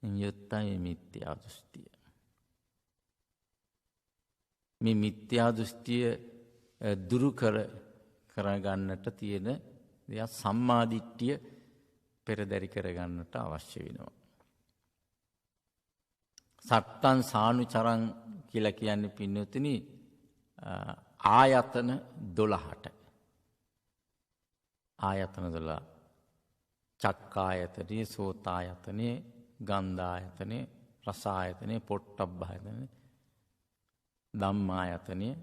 Speaker 3: යුක්තයි මිත්‍යා දෘෂ්ටිය. මේ මිත්‍යා දෘෂ්ටිය දුරු කරගන්නට තියෙන දෙයක් සම්මාදිට්ඨිය පෙරදරි කරගන්නට අවශ්‍ය වෙනවා. සත්තං සානුචරං කියලා කියන්නේ පින්නතුනි ආයතන 12ට. ආයතන 12. චක්කායතනේ, සෝතායතනේ, ගන්ධායතනේ, රසායතනේ, පොට්ටබ්බායතනේ, ධම්මායතනේ,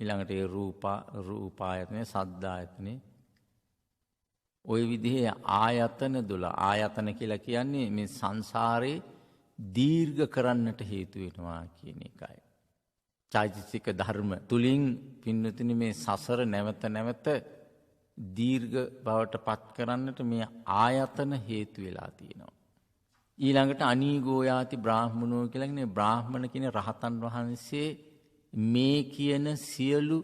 Speaker 3: ඊළඟට ඒ රූපායතනය, සද්දායතනය, ওই විදිහේ ආයතන 12. ආයතන කියලා කියන්නේ මේ සංසාරේ දීර්ඝ කරන්නට හේතු වෙනවා කියන එකයි. චෛතසික ධර්ම තුලින් පින්නතුනි මේ සසර නැවත නැවත දීර්ඝ බවට පත් කරන්නට මේ ආයතන හේතු වෙලා තියෙනවා. ඊළඟට අනීගෝ යාති බ්‍රාහ්මණෝ කියලා කියන්නේ බ්‍රාහ්මණ කියන රහතන් වහන්සේ මේ කියන සියලු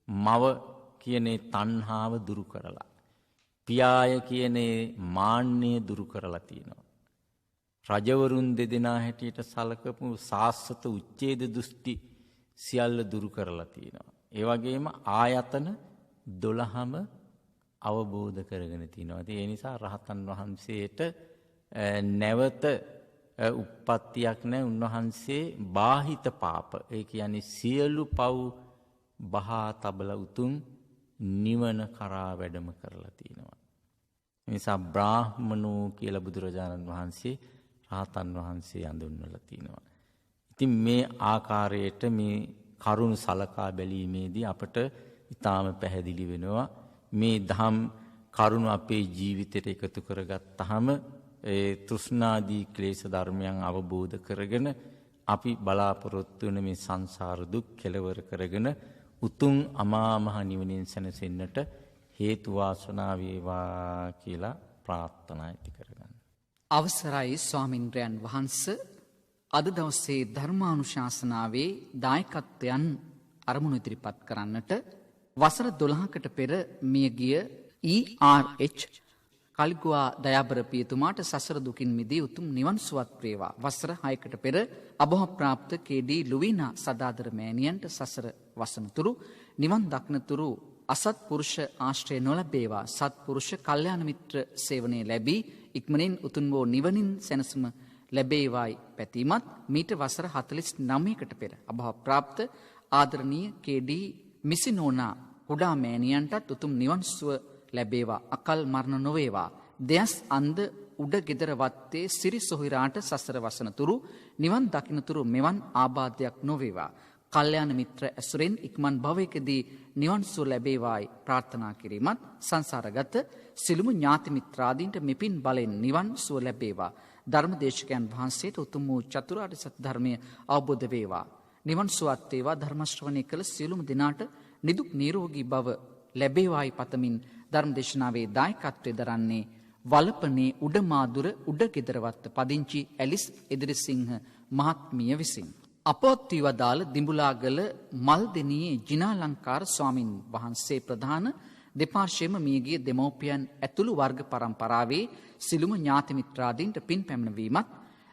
Speaker 3: මව කියන තණ්හාව දුරු කරලා, පියාය කියන මාන්නය දුරු කරලා තියෙනවා. රජවරුන් දෙදෙනා හැටියට සලකපු සාස්වත උච්ඡේද දෘෂ්ටි සියල්ල දුරු කරලා තියෙනවා. ඒ වගේම ආයතන 12ම අවබෝධ කරගෙන තිනවා. ඒ නිසා රහතන් වහන්සේට නැවත උප්පත්තියක් නැහැ. උන්වහන්සේ බාහිත පාප, ඒ කියන්නේ සියලු පව් බහා තබල උතුම් නිවන කරා වැඩම කරලා තිනවා. ඒ නිසා බ්‍රාහ්මණෝ කියලා බුදුරජාණන් වහන්සේ රහතන් වහන්සේ හඳුන්වලා තිනවා. ඉතින් මේ ආකාරයට මේ කරුණ සලකා බැලීමේදී අපට ඊටාම පැහැදිලි වෙනවා මේ ධම් කරුණ අපේ ජීවිතයට එකතු කරගත්තාම ඒ තෘෂ්ණාදී ක්ලේශ ධර්මයන් අවබෝධ කරගෙන අපි බලාපොරොත්තු වෙන මේ සංසාර දුක් කෙලවර කරගෙන උතුම් අමා මහ නිවනින් සැනසෙන්නට හේතු වාසනා වේවා කියලා ප්‍රාර්ථනා ඇති කරගන්න.
Speaker 2: අවසරයි ස්වාමින්ද්‍රයන් වහන්ස, අද දවසේ ධර්මානුශාසනාවේ දායකත්වයන් අරමුණු ඉදිරිපත් කරන්නට වසර 12කට පෙර මියගිය ERH කල්ගුවා දයාබර පියතුමාට සසර දුකින් මිදී උතුම් නිවන් සුවත් වේවා. වසර 6කට පෙර අභවප්‍රාප්ත KD ලුවීනා සදාදර මෑණියන්ට සසර වසනතුරු නිවන් දක්නතුරු අසත්පුරුෂ ආශ්‍රය නොලැබේවා. සත්පුරුෂ කල්යාණ මිත්‍ර සේවනයේ ලැබී ඉක්මනින් උතුම් වූ නිවනින් සැනසීම ලැබේවායි පැතීමත් මීට වසර 49කට පෙර අභවප්‍රාප්ත ආදරණීය KD මිසිනෝනා කුඩා මෑණියන්ටත් උතුම් නිවන් සුව ලැබේවා. අකල් මරණ නොවේවා. දෙයස් අන්ද උඩ ගෙදර වත්තේ සිරි සොහිරාට සසර වසනතුරු නිවන් දකින්නතුරු මෙවන් ආබාධයක් නොවේවා. කල්යාණ මිත්‍ර ඇසුරෙන් ඉක්මන් භවයකදී නිවන් සුව ලැබේවායි ප්‍රාර්ථනා කිරීමත් සංසාරගත සිළුමු ඥාති මිත්‍රාදීන්ට මෙපින් බලෙන් නිවන් සුව ලැබේවා. ධර්මදේශකයන් වහන්සේට උතුම් වූ චතුරාර්ය සත්‍ය ධර්මය අවබෝධ වේවා. නිවන් සුවත් වේවා. ධර්ම ශ්‍රවණය කළ සියලුම දෙනාට නිදුක් නිරෝගී බව ලැබේවායි පතමින් ධර්මදේශනාවේ දායකත්වයේ දරන්නේ වලපනේ උඩමාදුර උඩගෙදරවත්ත පදිංචි ඇලිස් එදිරිසිංහ මහත්මිය විසින්. අපොත්ති වදාළ දිඹුලාගල මල්දෙනියේ ජිනාලංකාර ස්වාමින් වහන්සේ ප්‍රධාන දෙපාර්ශ්වයේම මියගිය දෙමව්පියන් ඇතුළු වර්ග පරම්පරාවේ සිළුම ඥාති මිත්‍රාදීන්ට පින් පැමිණවීමත්,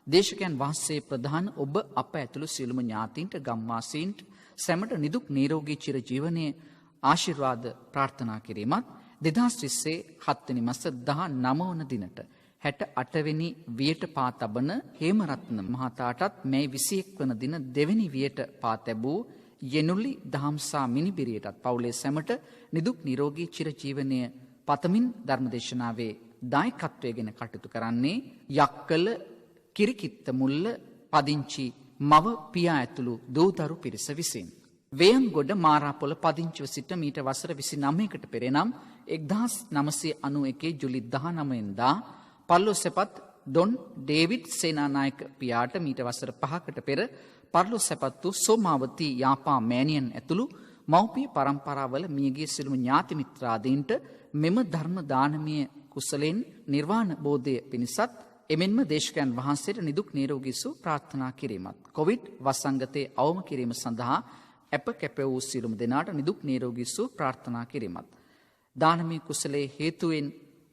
Speaker 2: දේශකයන් වහන්සේ ප්‍රධාන ඔබ අප ඇතුළු සිළුම ඥාතීන්ට ගම්වාසීන්ට සැමට නිදුක් නිරෝගී චිර ජීවනයේ ආශිර්වාද ප්‍රාර්ථනා කිරීමත්, 2020 7 වෙනි මාස 19 වන දිනට 68 වෙනි වියට පා තබන හේමරත්න මහතාටත් මේ 21 වන දින දෙවෙනි වියට පා තැබූ යෙනුලි දහම්සා මිනිබිරියටත් පවුලේ සැමට නිදුක් නිරෝගී චිර ජීවනය පතමින් ධර්මදේශනාවේ දායකත්වයෙන් කටයුතු කරන්නේ යක්කල කිරිකිත්ත මුල්ල පදිංචි මව පියා ඇතුළු දූදරු පිරිස විසින්. වේයන්ගොඩ මාරාපොළ පදිංචිව සිට මීට වසර 29කට පෙර නම් 1991 ජුලි 19 වෙනිදා පර්ලෝසෙපත් ඩොන් ඩේවිඩ් සේනානායක පියාට මීට වසර 5කට පෙර පර්ලෝසෙපත් වූ සෝමාවතී යාපා මෑණියන් ඇතුළු මව්පිය පරම්පරාවල මියගිය සිළුම ඥාති මිත්‍රාදීන්ට මෙම ධර්ම දානමය කුසලෙන් නිර්වාණ බෝධය පිණිසත් එමෙන්ම දේශකයන් වහන්සේට නිදුක් නිරෝගී සුව ප්‍රාර්ථනා කිරීමත්, කොවිඩ් වසංගතයේ අවම කිරීම සඳහා අප කැප වූ සියලුම දෙනාට නිදුක් නිරෝගී සුව ප්‍රාර්ථනා කිරීමත්, දානමය කුසලයේ හේතුවෙන්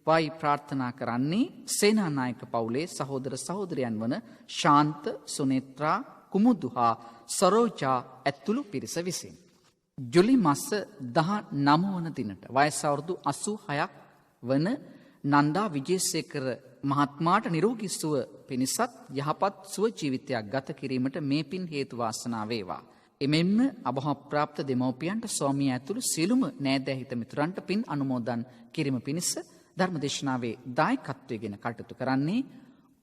Speaker 2: වයි ප්‍රාර්ථනා කරන්නේ සේනානායක පවුලේ සහෝදර සහෝදරයන් වන ශාන්ත, සුනේත්‍රා, කුමුදු හා සරෝජා ඇතුළු පිරිස විසින්. ජුලි මාස 19 වන දිනට වයස අවුරුදු 86ක් වන නන්දා විජේසේකර මහත්මයාට නිරෝගී සුව පිණිසත් යහපත් සුව ජීවිතයක් ගත කිරීමට මේ පින් හේතු වාසනා වේවා. එමෙන්ම අභවප්‍රාප්ත දෙමව්පියන්ට ස්වාමියා ඇතුළු සියලුම නෑදෑ හිත මිතුරන්ට පින් අනුමෝදන් කිරීම පිණිස ධර්මදේශනාවේ දායකත්වයෙන් කටයුතු කරන්නේ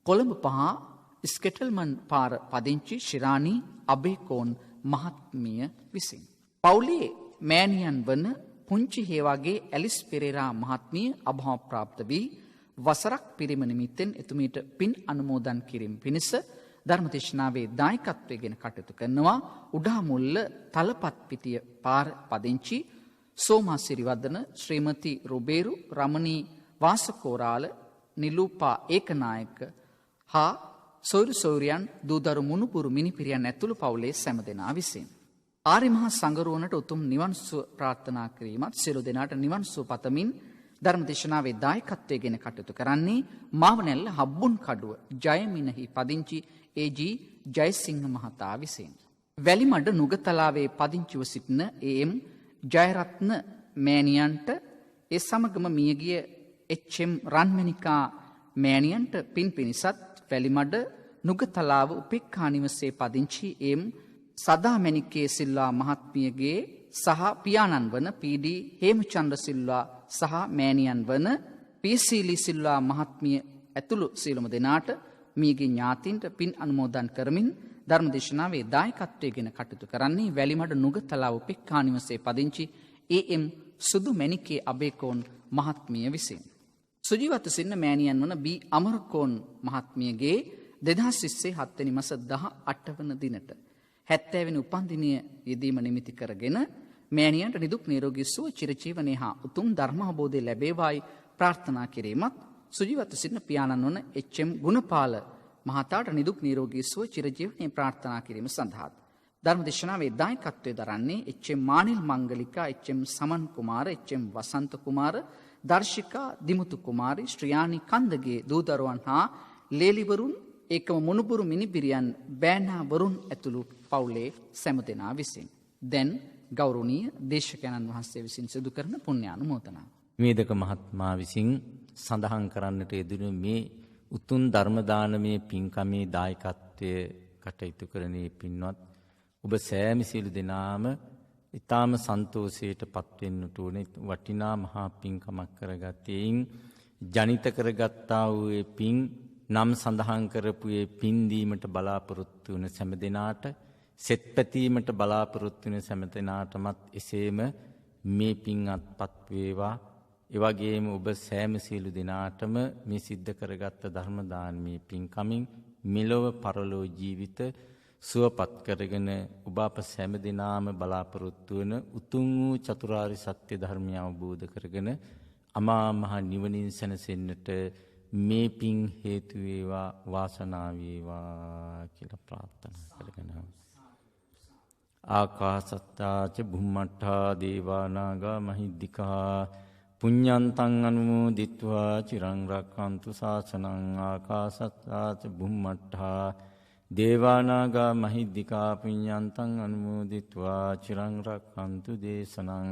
Speaker 2: කොළඹ 5 ස්කෙටල්මන් පාර පදිංචි ශිරාණී අබේකෝන් මහත්මිය විසින්. පවුලේ මෑණියන් වන පුංචි හේවාගේ ඇලිස් පෙරේරා මහත්මිය අභාව ප්‍රාප්ත වී වසරක් පිරීම නිමිත්තෙන් එතුමියට පින් අනුමෝදන් කිරීම පිණිස ධර්මදේශනාවේ දායකත්වයෙන් කටයුතු කරනවා උඩාමුල්ල තලපත්පිටිය පාර පදිංචි සෝමා සිරිවර්ධන ශ්‍රීමති රුබේරු රමණී වාසකෝරාල නිලූපා ඒකනායක හා සොයුරු සොයුරියන් දූදරු මුණුපුරු මිනිපිරියන් ඇතුළු පවුලේ සෑම දෙනා විසින් ආර්ය මහා සංඝරුවනට උතුම් නිවන් සුව ප්‍රාර්ථනා කිරීමත් සියලු දෙනාට නිවන් සුව පතමින් ධර්මදේශනාවේ දායකත්වයෙන් කටයුතු කරන්නේ මාවනැල්ල හබ්බුන් කඩුව ජයමිනහි පදිංචි ඒ.ජී. ජයසිංහ මහතා විසින්. වැලිමඩ නුගතලාවේ පදිංචිව සිටින ඒ.එම්. ජයරත්න මෑණියන්ට ඒ සමගම මියගිය එච්.එම්. රන්මැණිකා මෑණියන්ට පින් පිණිසත් වැලිමඩ නුගතලාව උපේක්ඛා නිවසේ පදිංචි එම්. සදාමැණිකේ සිල්වා මහත්මියගේ සහ පියාණන් වන පී.ඩී. හේමචන්ද්‍ර සිල්වා සහ මෑණියන් වන පී.සීලී සිල්වා මහත්මිය ඇතුළු සියලුම දෙනාට මියගේ ඥාතීන්ට පින් අනුමෝදන් කරමින් ධර්මදේශනාවේ දායකත්වයෙන් කටයුතු කරන්නේ වැලිමඩ නුගතලාව උපේක්ඛා නිවසේ පදිංචි ඒ.එම්. සුදු මැණිකේ අබේකෝන් මහත්මිය විසින්. සුජීවත්ව සිටින මෑණියන් වන බී අමරකෝන් මහත්මියගේ 2027 වෙනි මාස 18 වන දිනට 70 වෙනි උපන්දිනය යෙදීම නිමිති කරගෙන මෑණියන්ට නිදුක් නිරෝගී සුව චිරජීවනයේ හා උතුම් ධර්ම අවබෝධය ලැබේවායි ප්‍රාර්ථනා කිරීමත් සුජීවත්ව සිටින පියාණන් වන එච්.එම්. ගුණපාල මහතාට නිදුක් නිරෝගී සුව චිරජීවනයේ ප්‍රාර්ථනා කිරීම සඳහා ධර්මදේශනාවේ දායකත්වයේ දරන්නේ එච්.එම්. මානිල් මංගලිකා එච්.එම්. සමන් කුමාර එච්.එම්. වසන්ත කුමාර දර්ශිකා දිමුතු කුමාරි ශ්‍රියානි කන්දගේ දූදරුවන් හා ලේලිවරුන් ඒකම මුණුපුරු මිනිබිරියන් බෑනාවරුන් ඇතුළු පවුලේ සෑම දෙනා විසින් දැන් ගෞරවනීය දේශකයන්න් වහන්සේ විසින් සිදු කරන පුණ්‍යානුමෝදනාව.
Speaker 3: මේදක මහත්මයා විසින් සඳහන් කරන්නට යෙදුණු මේ උතුම් ධර්ම දානමය පින්කමේ දායකත්වයේ කටයුතු කරන්නේ පින්වත් ඔබ සෑම සියලු දෙනාම ඊටාම සන්තෝෂයට පත්වෙන්නට ඕනේ වටිනා මහා පින්කමක් කරගත්තේයින් ජනිත කරගත්තා වූ ඒ පින් නම් සඳහන් කරපු ඒ පින් දීමට බලාපොරොත්තු වන සෑම දෙනාට සෙත් පැතීමට බලාපොරොත්තු වන සෑම දෙනාටමත් එසේම මේ පින් අත්පත් වේවා. ඒ වගේම ඔබ සෑම සියලු දෙනාටම මේ සිද්ධ කරගත්ත ධර්ම දානමේ පින්කමින් මෙලොව පරලෝ ජීවිත සුවපත් කරගෙන ඔබ අප සෑම දෙනාම බලාපොරොත්තු වන උතුම් වූ චතුරාර්ය සත්‍ය ධර්මය අවබෝධ කරගෙන අමා මහ නිවනින් සැනසෙන්නට මේ පින් හේතු වේවා වාසනාව වේවා කියලා ප්‍රාර්ථනා කරගෙන ආකාසත්තා ච බුම්මඨා දේවා නාග මහිද්దికා පුඤ්ඤන්තං අනුමෝදිත්වා චිරං රක්ඛන්තු ශාසනං ආකාසත්තා ච බුම්මඨා දේවා නාග මහිද්దికා පුඤ්ඤන්තං අනුමෝදිත්වා චිරං රක්ඛන්තු දේශනං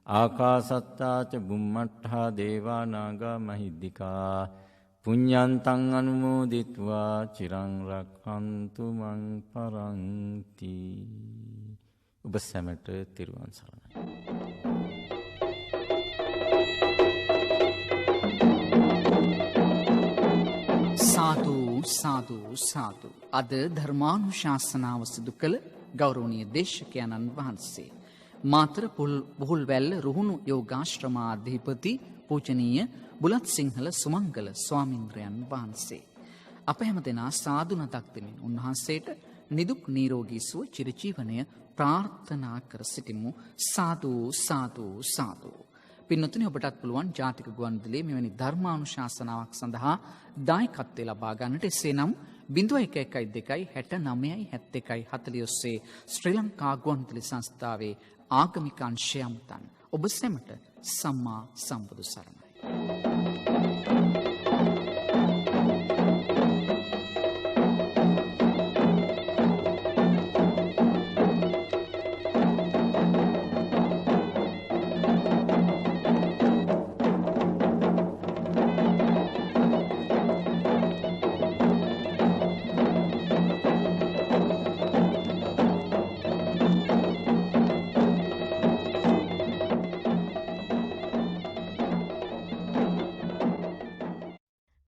Speaker 3: ආකාසත්තා ච බුම්මඨා දේවා නාග මහිද්దికා පුඤ්ඤන්තං අනුමෝදිත්වා චිරං රක්ඛන්තු මං පරන්ති. ඔබ සැමට තෙරුවන් සරණයි.
Speaker 2: සාදු සාදු සාදු. අද ධර්මානුශාසනාව සිදු කළ ගෞරවනීය දේශකයන්න් වහන්සේ මාතර පුහුල්වැල්ල රුහුණු යෝගාශ්‍රමාධිපති පූජනීය බුලත් සිංහල සුමංගල ස්වාමින්ද්‍රයන් වහන්සේ අප හැම දෙනා සාදු නතක් දෙමින් උන්වහන්සේට නිදුක් නිරෝගී සුව චිරජීවනය ප්‍රාර්ථනා කර සිටිමු. සාදු සාදු සාදු. පින්නතුනි ඔබටත් පුළුවන් ජාතික ගුවන්විදුලියේ මෙවැනි ධර්මානුශාසනාවක් සඳහා දායකත්වය ලබා ගන්නට. එසේනම් 0112 69 71 40 ශ්‍රී ලංකා ගුවන්විදුලි සංස්ථාවේ ආගමික අංශය අමතන් ඔබ සැමට සම්මා සම්බුදු සරණයි.